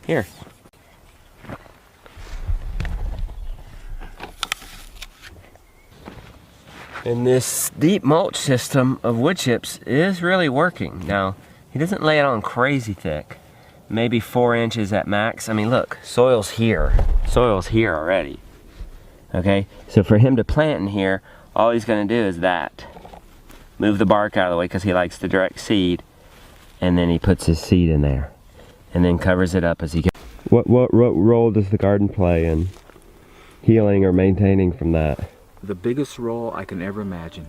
Here. And this deep mulch system of wood chips is really working. Now, he doesn't lay it on crazy thick. Maybe 4 inches at max. I mean, look, soil's here. Soil's here already. Okay, so for him to plant in here, all he's gonna do is that. Move the bark out of the way because he likes the direct seed. And then he puts his seed in there. And then covers it up as he goes. What role does the garden play in healing or maintaining from that? The biggest role I can ever imagine.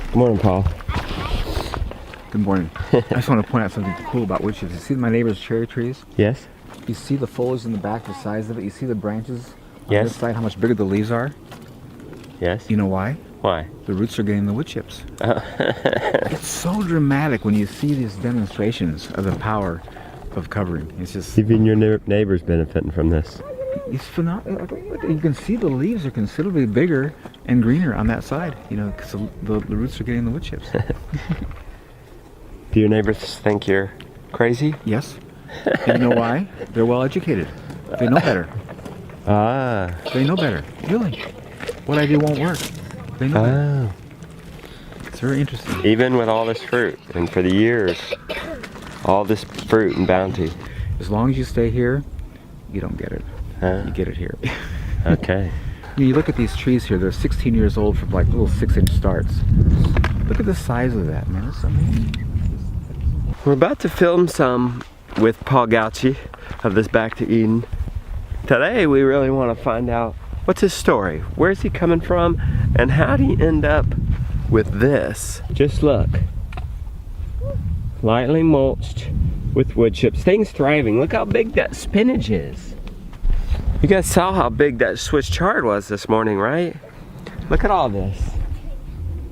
Good morning, Paul. Good morning. I just want to point out something cool about wood chips. You see my neighbor's cherry trees? Yes? You see the foliage in the back, the size of it? You see the branches on Yes. this side, how much bigger the leaves are? Yes? You know why? Why? The roots are getting the wood chips. It's so dramatic when you see these demonstrations of the power of covering. It's just... Even your neighbor's benefiting from this. It's phenomenal. You can see the leaves are considerably bigger and greener on that side, you know, because the roots are getting the wood chips. Do your neighbors think you're crazy? Yes. And you know why? They're well educated. They know better. Ah. They know better. Really. What I do won't work. They know better. Ah. It's very interesting. Even with all this fruit, and for the years, all this fruit and bounty. As long as you stay here, you don't get it. You get it here. Okay. You look at these trees here, they're 16 years old from like little 6-inch starts. Look at the size of that, man. It's amazing. We're about to film some with Paul Gauci of this Back to Eden. Today we really want to find out what's his story. Where's he coming from? And how did he end up with this? Just look. Lightly mulched with wood chips. Things thriving. Look how big that spinach is. You guys saw how big that Swiss chard was this morning, right? Look at all this.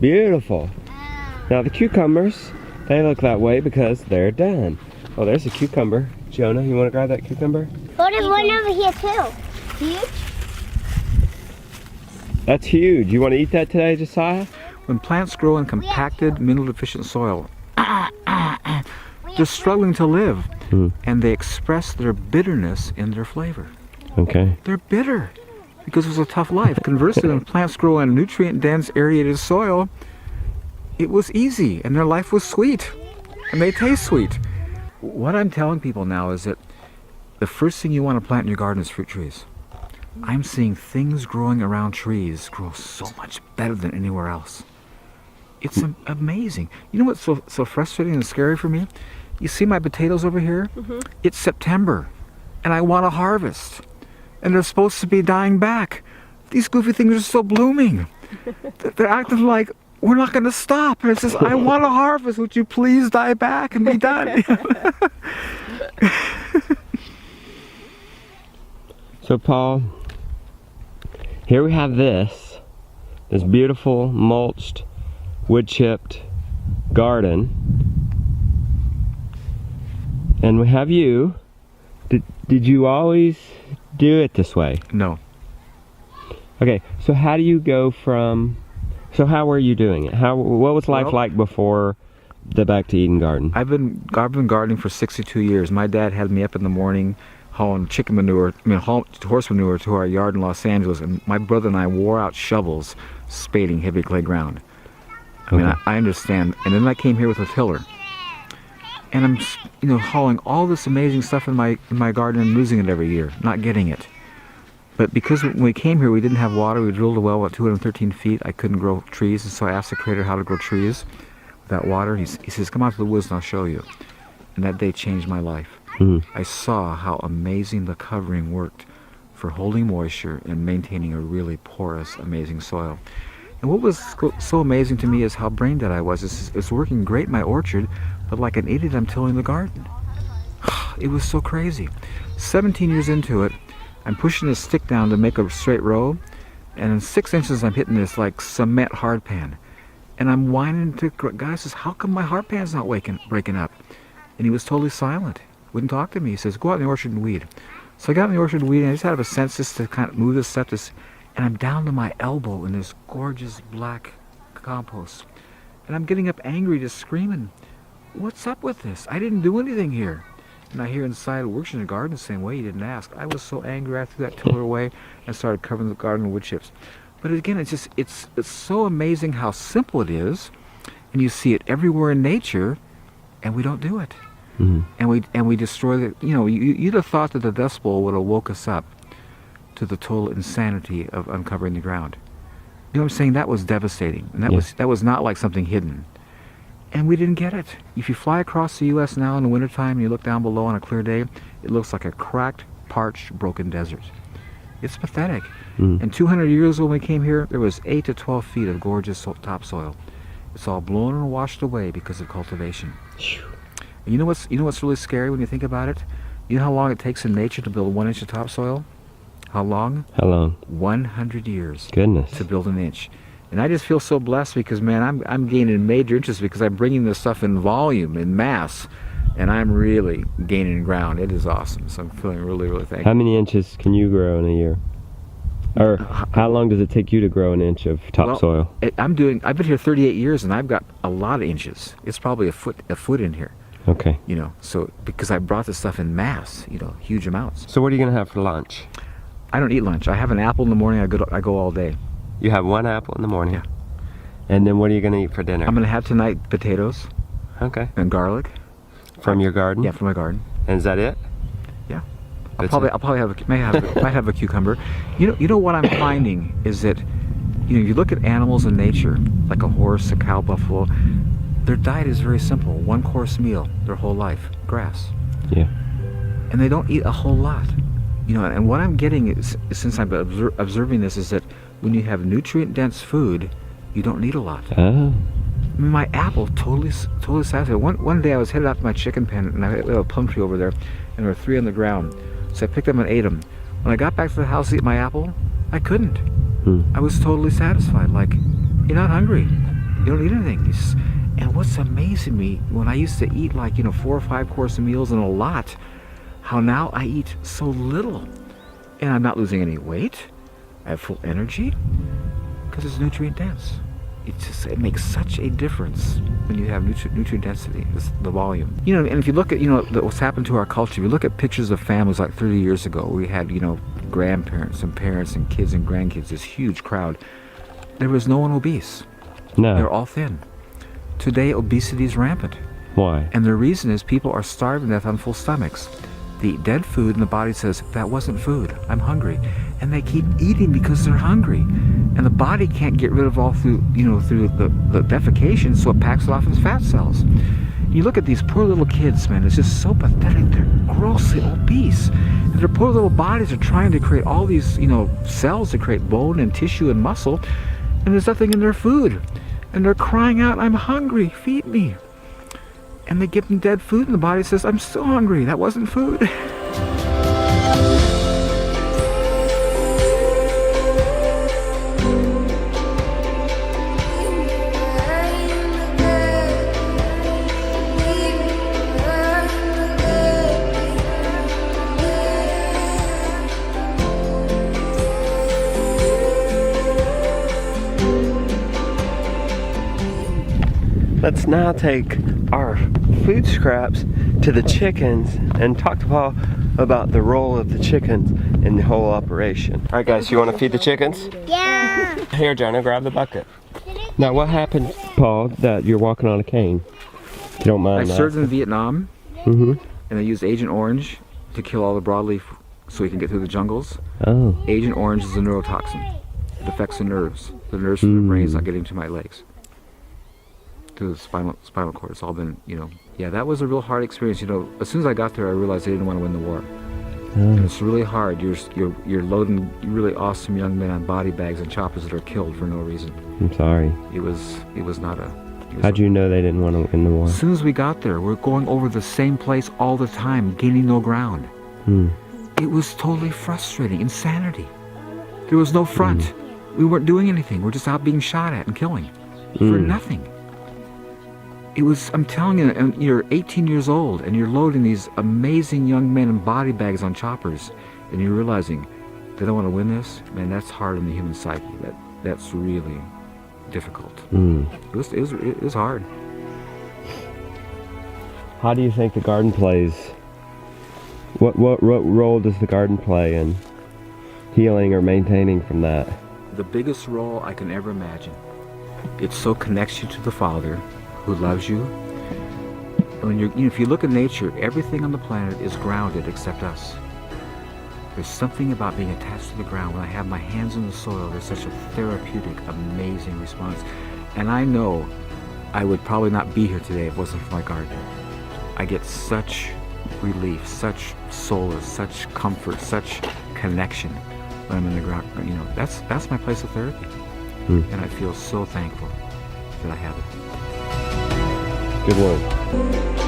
Beautiful. Now the cucumbers, they look that way because they're done. Oh, there's a cucumber. Jonah, you want to grab that cucumber? Oh, there's one over here too. Huge. That's huge. You want to eat that today, Josiah? When plants grow in compacted, mineral-deficient soil, they're struggling to live, and they express their bitterness in their flavor. Okay. They're bitter because it was a tough life. Conversely, when plants grow in nutrient-dense, aerated soil, it was easy, and their life was sweet, and they taste sweet. What I'm telling people now is that the first thing you want to plant in your garden is fruit trees. I'm seeing things growing around trees grow so much better than anywhere else. It's amazing. You know what's so frustrating and scary for me? You see my potatoes over here? It's September, and I want to harvest. And they're supposed to be dying back. These goofy things are still blooming. They're acting like we're not going to stop. And it says, I want to harvest. Would you please die back and be done? So Paul, here we have this beautiful mulched, wood chipped garden. And we have you. Did you always do it this way? No. Okay, so how do you go from, so how were you doing it? What was life like before the Back to Eden garden? I've been gardening for 62 years. My dad had me up in the morning hauling horse manure to our yard in Los Angeles, and my brother and I wore out shovels spading heavy clay ground. I mean, I understand. And then I came here with a tiller. And I'm, hauling all this amazing stuff in my garden and losing it every year, not getting it. But because when we came here, we didn't have water. We drilled a well at 213 feet. I couldn't grow trees, and so I asked the Creator how to grow trees without water. He says, come out to the woods and I'll show you. And that day changed my life. I saw how amazing the covering worked for holding moisture and maintaining a really porous, amazing soil. And what was so amazing to me is how brain dead I was. It's working great in my orchard, but like an idiot, I'm tilling the garden. It was so crazy. 17 years into it, I'm pushing this stick down to make a straight row, and in 6 inches I'm hitting this like cement hardpan. And I'm whining to guy, says, how come my hardpan's not breaking up? And he was totally silent. Wouldn't talk to me. He says, go out in the orchard and weed. So I got in the orchard and weed, and I just had a census to kind of move this stuff, and I'm down to my elbow in this gorgeous black compost. And I'm getting up angry, just screaming, what's up with this? I didn't do anything here. And I hear inside, works in the garden the same way, you didn't ask. I was so angry, I threw that tiller away and started covering the garden with wood chips. But again, it's so amazing how simple it is, and you see it everywhere in nature, and we don't do it. And we destroy the, you'd have thought that the Dust Bowl would have woke us up to the total insanity of uncovering the ground. You know what I'm saying? That was devastating. And that was not like something hidden. And we didn't get it. If you fly across the U.S. now in the wintertime and you look down below on a clear day, it looks like a cracked, parched, broken desert. It's pathetic. And 200 years ago when we came here, there was 8 to 12 feet of gorgeous topsoil. It's all blown and washed away because of cultivation. And you know what's really scary when you think about it? You know how long it takes in nature to build 1 inch of topsoil? How long? How long? 100 years. Goodness. To build an inch. And I just feel so blessed because, man, I'm gaining major interest because I'm bringing this stuff in volume, in mass, and I'm really gaining ground. It is awesome. So I'm feeling really, really thankful. How many inches can you grow in a year? Or how long does it take you to grow an inch of topsoil? Well, I've been here 38 years and I've got a lot of inches. It's probably a foot in here. Okay. So because I brought this stuff in mass, huge amounts. So what are you gonna have for lunch? I don't eat lunch. I have an apple in the morning. I go all day. You have 1 apple in the morning? Yeah. And then what are you gonna eat for dinner? I'm gonna have tonight potatoes. Okay. And garlic. From your garden? Yeah, from my garden. And is that it? Yeah. I'll probably might have a cucumber. You know what I'm finding is that you look at animals in nature, like a horse, a cow, buffalo. Their diet is very simple. 1 course meal their whole life, grass. Yeah. And they don't eat a whole lot. And what I'm getting is, since I'm observing this, is that when you have nutrient-dense food, you don't need a lot. Oh. I mean, my apple totally satisfied. One day I was headed out to my chicken pen, and I have a plum tree over there, and there were 3 on the ground. So I picked them and ate them. When I got back to the house to eat my apple, I couldn't. I was totally satisfied. Like, you're not hungry. You don't eat anything. And what's amazing me, when I used to eat 4 or 5 course meals and a lot, how now I eat so little. And I'm not losing any weight. I have full energy because it's nutrient dense. It makes such a difference when you have nutrient density, the volume. And if you look at what's happened to our culture, if you look at pictures of families like 30 years ago, we had grandparents and parents and kids and grandkids, this huge crowd. There was no one obese. No. They're all thin. Today, obesity is rampant. Why? And the reason is people are starving to death on full stomachs. They eat dead food and the body says, that wasn't food, I'm hungry. And they keep eating because they're hungry. And the body can't get rid of all through the defecation, so it packs it off as fat cells. You look at these poor little kids, man, it's just so pathetic. They're grossly obese. And their poor little bodies are trying to create all these, cells to create bone and tissue and muscle, and there's nothing in their food. And they're crying out, I'm hungry, feed me. And they give them dead food and the body says, I'm still hungry, that wasn't food. Let's now take our food scraps to the chickens and talk to Paul about the role of the chickens in the whole operation. All right, guys, you want to feed the chickens? Yeah. Here, Jonah, grab the bucket. Now, what happened, Paul, that you're walking on a cane? If you don't mind. I served in Vietnam, and they used Agent Orange to kill all the broadleaf so we can get through the jungles. Oh. Agent Orange is a neurotoxin. It affects the nerves. The nerves from the brain is not getting to my legs. to the spinal cord. It's all been, you know, yeah, that was a real hard experience. You know, as soon as I got there, I realized they didn't want to win the war. And it's really hard. You're loading really awesome young men on body bags and choppers that are killed for no reason. I'm sorry. It was not a. How'd you know they didn't want to win the war? As soon as we got there, we're going over the same place all the time, gaining no ground. It was totally frustrating, insanity. There was no front. We weren't doing anything. We're just out being shot at and killing for nothing. It was, I'm telling you, and you're 18 years old and you're loading these amazing young men in body bags on choppers, and you're realizing they don't want to win this. Man, that's hard on the human psyche. That's really difficult. It was hard. How do you think the garden plays? What role does the garden play in healing or maintaining from that? The biggest role I can ever imagine. It so connects you to the Father who loves you. When if you look at nature, everything on the planet is grounded except us. There's something about being attached to the ground. When I have my hands in the soil, there's such a therapeutic, amazing response. And I know I would probably not be here today if it wasn't for my garden. I get such relief, such solace, such comfort, such connection when I'm in the ground. You know, that's my place of therapy. And I feel so thankful that I have it. Good one.